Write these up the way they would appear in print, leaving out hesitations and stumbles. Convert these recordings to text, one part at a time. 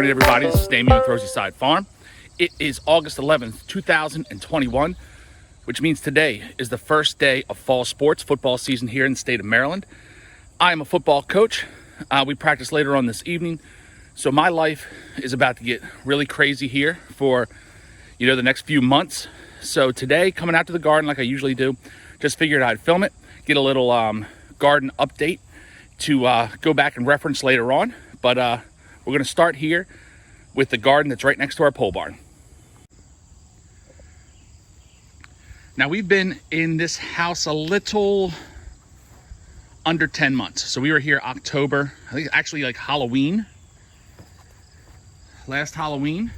morning, everybody. This is Damien with Rosy Side Farm. It is August 11th, 2021, which means today is the first day of fall sports football season here in the state of Maryland. I am a football coach. We practice later on this evening, so my life is about to get really crazy here for, the next few months. So today, coming out to the garden like I usually do, just figured I'd film it, get a little garden update to go back and reference later on. But we're going to start here with the garden that's right next to our pole barn. Now, we've been in this house a little under 10 months. So we were here October, I think actually like Halloween, last Halloween.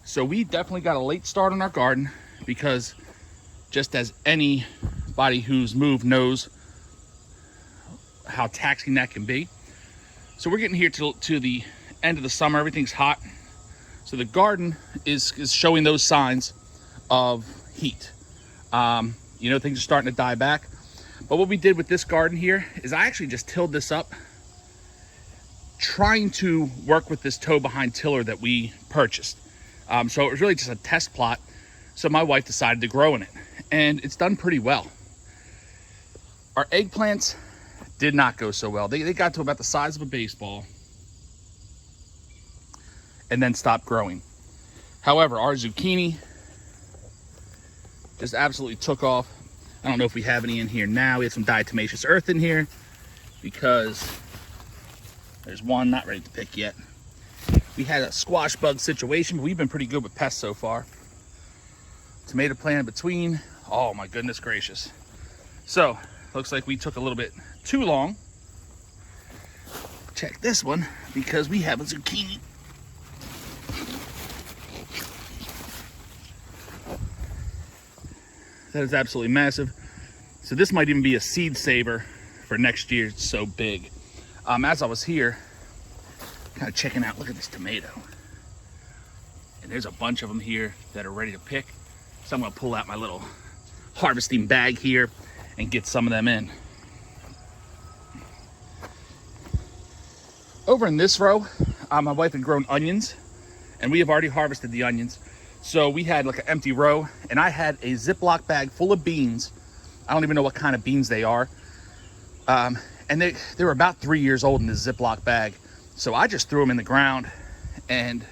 So we definitely got a late start on our garden because just as anybody who's moved knows how taxing that can be. So we're getting here to the end of the summer. Everything's hot. So the garden is showing those signs of heat. Things are starting to die back. But what we did with this garden here is I actually just tilled this up, trying to work with this toe behind tiller that we purchased. So it was really just a test plot. So my wife decided to grow in it, and it's done pretty well. Our eggplants did not go so well. They got to about the size of a baseball and then stopped growing. However, our zucchini just absolutely took off. I don't know if we have any in here now. We have some diatomaceous earth in here because there's one not ready to pick yet. We had a squash bug situation, but we've been pretty good with pests so far. Tomato plant in between. Oh my goodness gracious. So, looks like we took a little bit too long. Check this one because we have a zucchini. That is absolutely massive. So this might even be a seed saver for next year. It's so big. As I was here, kind of checking out, look at this tomato. And there's a bunch of them here that are ready to pick. So I'm gonna pull out my little harvesting bag here and get some of them in. Over in this row, my wife had grown onions, and we have already harvested the onions. So we had like an empty row, and I had a Ziploc bag full of beans. I don't even know what kind of beans they are. And they were about 3 years old in this Ziploc bag. So I just threw them in the ground, and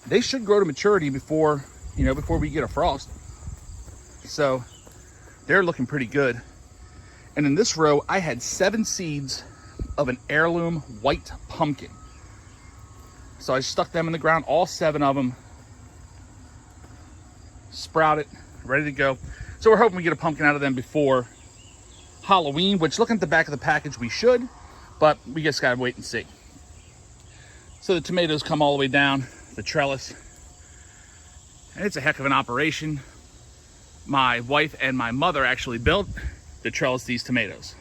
they should grow to maturity before we get a frost. So they're looking pretty good. And in this row, I had 7 seeds of an heirloom white pumpkin. So I stuck them in the ground, all 7 of them sprouted, ready to go. So we're hoping we get a pumpkin out of them before Halloween, which, looking at the back of the package, we should, but we just gotta wait and see. So the tomatoes come all the way down the trellis, and it's a heck of an operation. My wife and my mother actually built the trellis these tomatoes.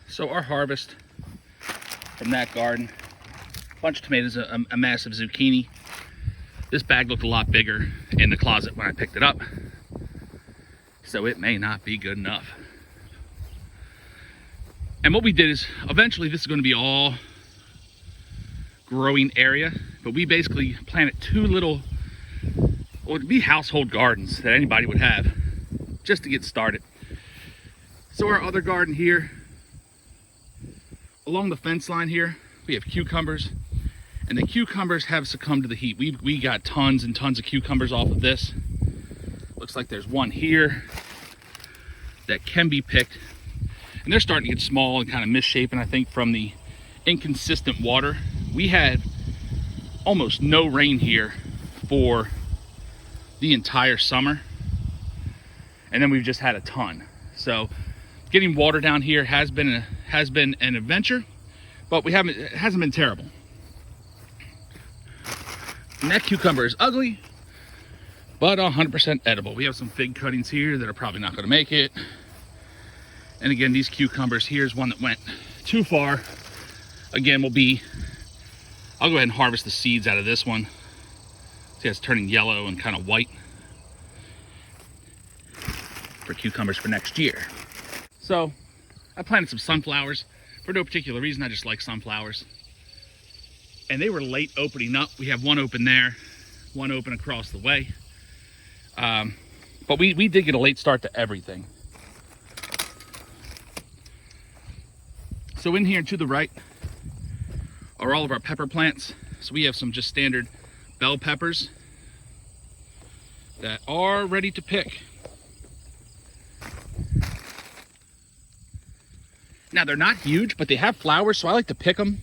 So our harvest from that garden, a bunch of tomatoes, a massive zucchini. This bag looked a lot bigger in the closet when I picked it up, so it may not be good enough. And what we did is, eventually this is going to be all growing area, but we basically planted 2 little, well, it'd be household gardens that anybody would have just to get started. So our other garden here, along the fence line here, we have cucumbers, and the cucumbers have succumbed to the heat. We got tons and tons of cucumbers off of this. Looks like there's one here that can be picked, and they're starting to get small and kind of misshapen, I think, from the inconsistent water. We had almost no rain here for the entire summer, and then we've just had a ton. So getting water down here has been an adventure, but it hasn't been terrible. And that cucumber is ugly, but 100% edible. We have some fig cuttings here that are probably not going to make it. And again, these cucumbers, here's one that went too far. Again, I'll go ahead and harvest the seeds out of this one. See, it's turning yellow and kind of white for cucumbers for next year. So I planted some sunflowers for no particular reason. I just like sunflowers. And they were late opening up. We have one open there, one open across the way. But we did get a late start to everything. So in here to the right are all of our pepper plants. So we have some just standard bell peppers that are ready to pick. Now they're not huge, but they have flowers, so I like to pick them.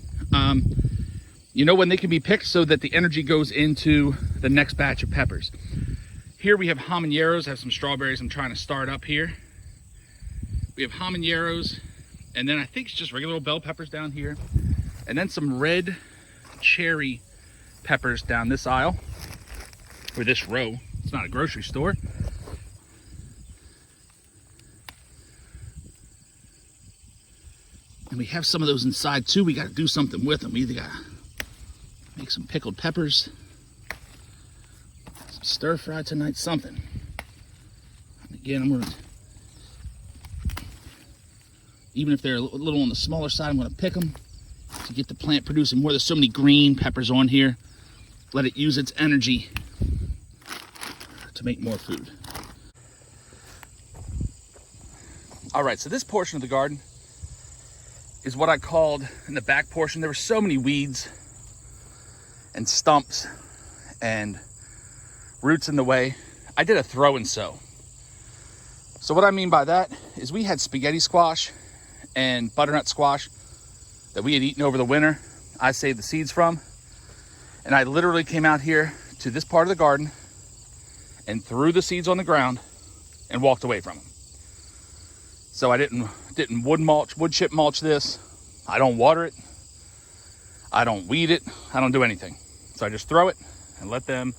You know, when they can be picked so that the energy goes into the next batch of peppers. Here we have habaneros. I have some strawberries I'm trying to start up here. We have habaneros, and then I think it's just regular old bell peppers down here. And then some red cherry peppers down this aisle, or this row. It's not a grocery store. And we have some of those inside too. We got to do something with them. We either got to make some pickled peppers, some stir fry tonight, something. And again, I'm gonna, even if they're a little on the smaller side, I'm gonna pick them to get the plant producing more. There's so many green peppers on here. Let it use its energy to make more food. All right, so this portion of the garden is what I called, in the back portion, there were so many weeds and stumps and roots in the way. I did a throw and sow. So what I mean by that is we had spaghetti squash and butternut squash that we had eaten over the winter. I saved the seeds from, and I literally came out here to this part of the garden and threw the seeds on the ground and walked away from them. So I didn't wood chip mulch this. I don't water it. I don't weed it. I don't do anything. So I just throw it and let them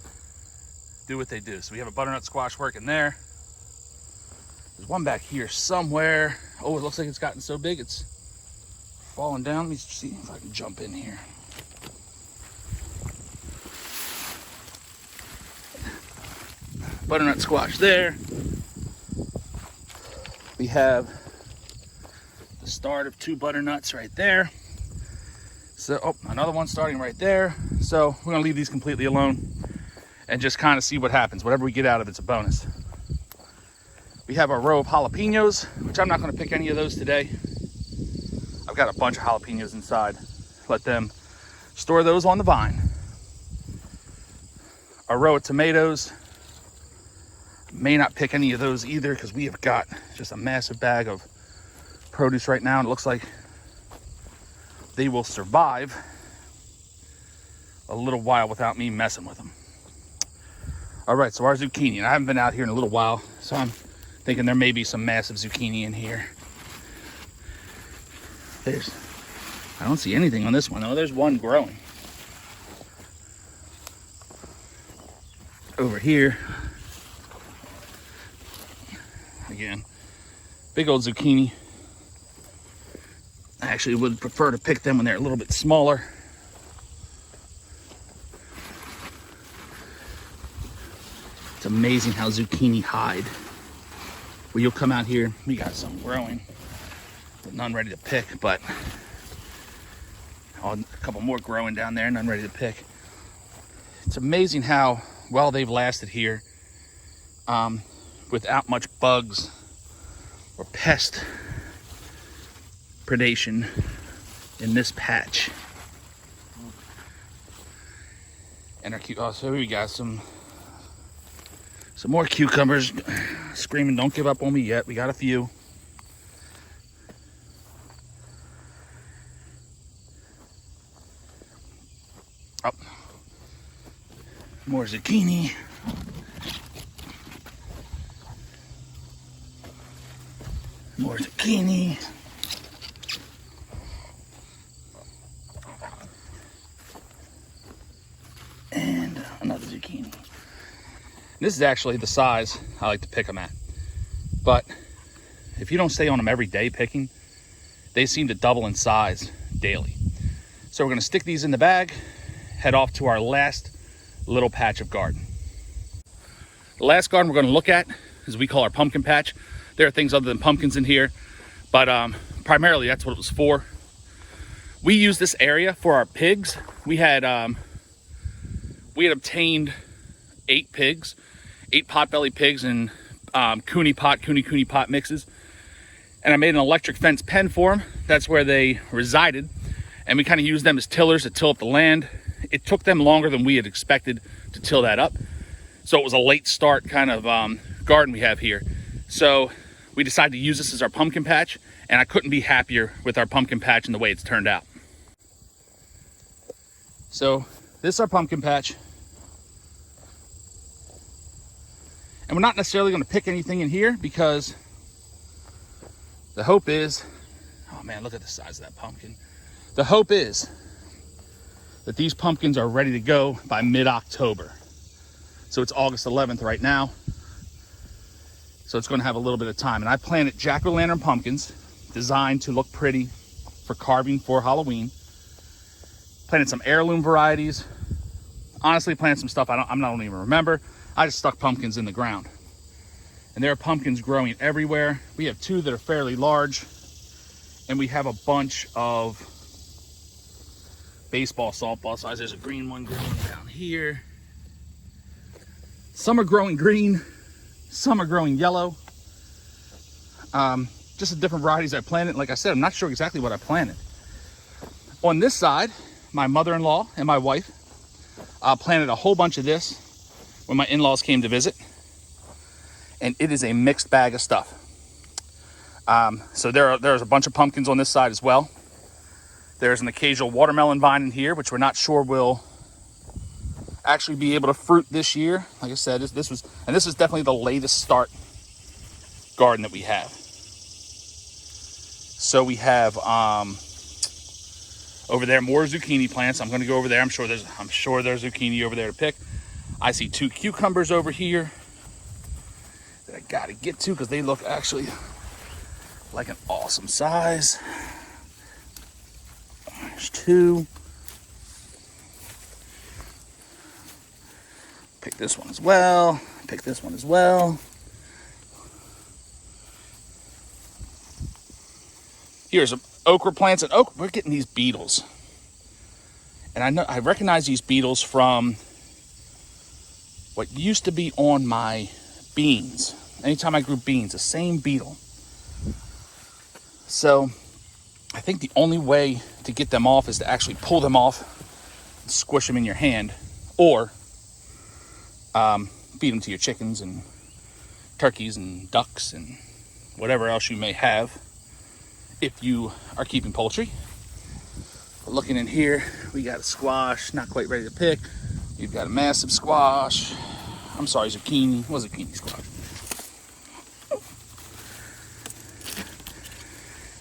do what they do. So we have a butternut squash working there. There's one back here somewhere. Oh, it looks like it's gotten so big it's falling down. Let me see if I can jump in here. Butternut squash there. We have the start of 2 butternuts right there. So, oh, another one starting right there. So we're gonna leave these completely alone and just kind of see what happens. Whatever we get out of it's a bonus. We have our row of jalapenos, which I'm not gonna pick any of those today. I've got a bunch of jalapenos inside. Let them store those on the vine. Our row of tomatoes. May not pick any of those either because we have got just a massive bag of produce right now, and it looks like they will survive a little while without me messing with them. All right, so our zucchini, and I haven't been out here in a little while, so I'm thinking there may be some massive zucchini in here. I don't see anything on this one. Oh, there's one growing. Over here, again, big old zucchini. I actually would prefer to pick them when they're a little bit smaller. It's amazing how zucchini hide. Well, you'll come out here, we got some growing, but none ready to pick, but a couple more growing down there, none ready to pick. It's amazing how well they've lasted here without much bugs or pest predation in this patch. And our so we got some more cucumbers screaming, don't give up on me yet. We got a few. Oh, more zucchini. More zucchini. And another zucchini. This is actually the size I like to pick them at. But if you don't stay on them every day picking, they seem to double in size daily. So we're gonna stick these in the bag, head off to our last little patch of garden. The last garden we're gonna look at is what we call our pumpkin patch. There are things other than pumpkins in here, But primarily that's what it was for. We used this area for our pigs. We had obtained 8 pigs, 8 potbelly pigs in cooney pot mixes. And I made an electric fence pen for them. That's where they resided. And we kind of used them as tillers to till up the land. It took them longer than we had expected to till that up. So it was a late start kind of garden we have here. So we decided to use this as our pumpkin patch, and I couldn't be happier with our pumpkin patch and the way it's turned out. So this is our pumpkin patch. And we're not necessarily going to pick anything in here because the hope is, oh man, look at the size of that pumpkin. The hope is that these pumpkins are ready to go by mid-October. So it's August 11th right now. So it's going to have a little bit of time. And I planted jack-o'-lantern pumpkins designed to look pretty for carving for Halloween. Planted some heirloom varieties. Honestly, planted some stuff I don't even remember. I just stuck pumpkins in the ground. And there are pumpkins growing everywhere. We have 2 that are fairly large. And we have a bunch of baseball, softball size. There's a green one growing down here. Some are growing green. Some are growing yellow. Just the different varieties I planted. Like I said, I'm not sure exactly what I planted. On this side, my mother-in-law and my wife planted a whole bunch of this when my in-laws came to visit. And it is a mixed bag of stuff. So there's a bunch of pumpkins on this side as well. There's an occasional watermelon vine in here, which we're not sure will actually be able to fruit this year. Like I said, this is definitely the latest start garden that we have. So we have over there more zucchini plants. I'm going to go over there. I'm sure there's zucchini over there to pick. I see 2 cucumbers over here that I got to get to because they look actually like an awesome size. There's 2. Pick this one as well. Pick this one as well. Here's some okra plants, and okra, we're getting these beetles. And I recognize these beetles from what used to be on my beans. Anytime I grew beans, the same beetle. So I think the only way to get them off is to actually pull them off and squish them in your hand, or feed them to your chickens and turkeys and ducks and whatever else you may have if you are keeping poultry. But looking in here, we got a squash, not quite ready to pick. We've got a massive squash. I'm sorry, zucchini. It was zucchini squash.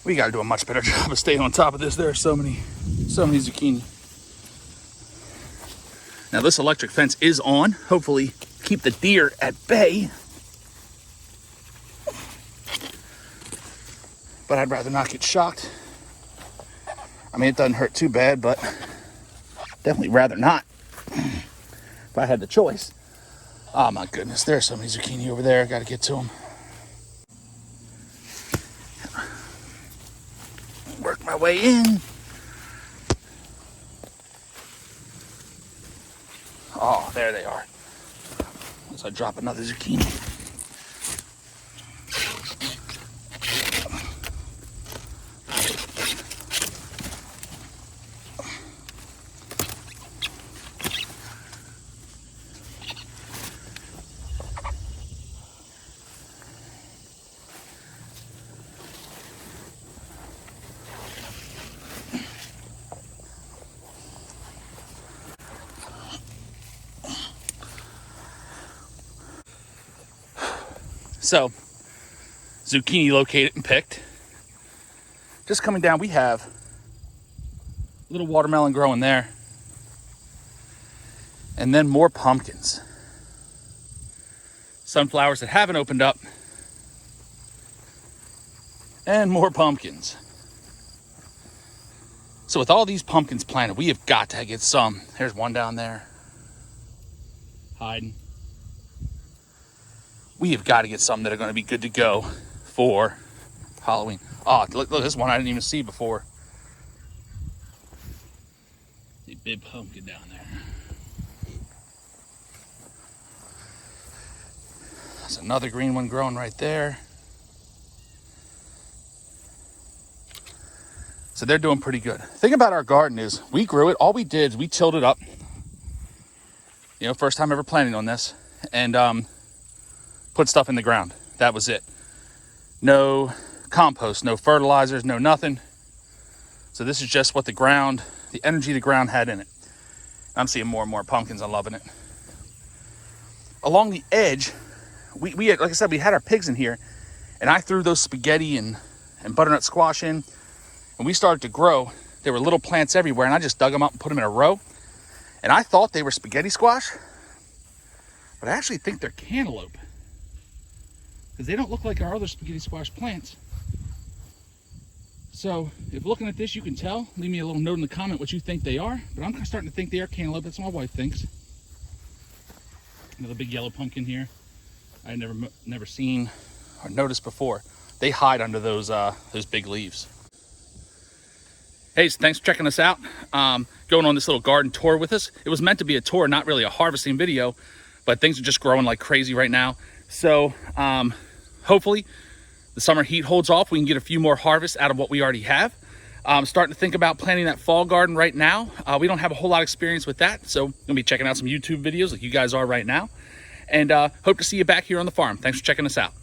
We got to do a much better job of staying on top of this. There are so many zucchini. Now this electric fence is on. Hopefully keep the deer at bay. But I'd rather not get shocked. I mean, it doesn't hurt too bad, but definitely rather not. If I had the choice. Oh my goodness, there's so many zucchini over there. I got to get to them. Work my way in. Oh, there they are. As I drop another zucchini. So, zucchini located and picked. Just coming down, we have a little watermelon growing there. And then more pumpkins. Sunflowers that haven't opened up. And more pumpkins. So with all these pumpkins planted, we have got to get some. There's one down there. Hiding. We have got to get some that are going to be good to go for Halloween. Oh, look, this one I didn't even see before. The big pumpkin down there. There's another green one growing right there. So they're doing pretty good. The thing about our garden is we grew it. All we did is we tilled it up. You know, first time ever planting on this. And put stuff in the ground. That was it. No compost, no fertilizers, no nothing. So this is just what the ground, the energy the ground had in it. I'm seeing more and more pumpkins. I'm loving it. Along the edge, we had, like I said, we had our pigs in here, and I threw those spaghetti and butternut squash in, and we started to grow. There were little plants everywhere, and I just dug them up and put them in a row. And I thought they were spaghetti squash, but I actually think they're cantaloupe, because they don't look like our other spaghetti squash plants. So if looking at this you can tell, leave me a little note in the comment what you think they are, but I'm starting to think they are cantaloupe. That's what my wife thinks. Another big yellow pumpkin here. I had never seen or noticed before. They hide under those big leaves. Hey, so thanks for checking us out. Going on this little garden tour with us. It was meant to be a tour, not really a harvesting video, but things are just growing like crazy right now. So hopefully the summer heat holds off. We can get a few more harvests out of what we already have. Starting to think about planting that fall garden right now. We don't have a whole lot of experience with that, so I'm gonna be checking out some YouTube videos like you guys are right now. And hope to see you back here on the farm. Thanks for checking us out.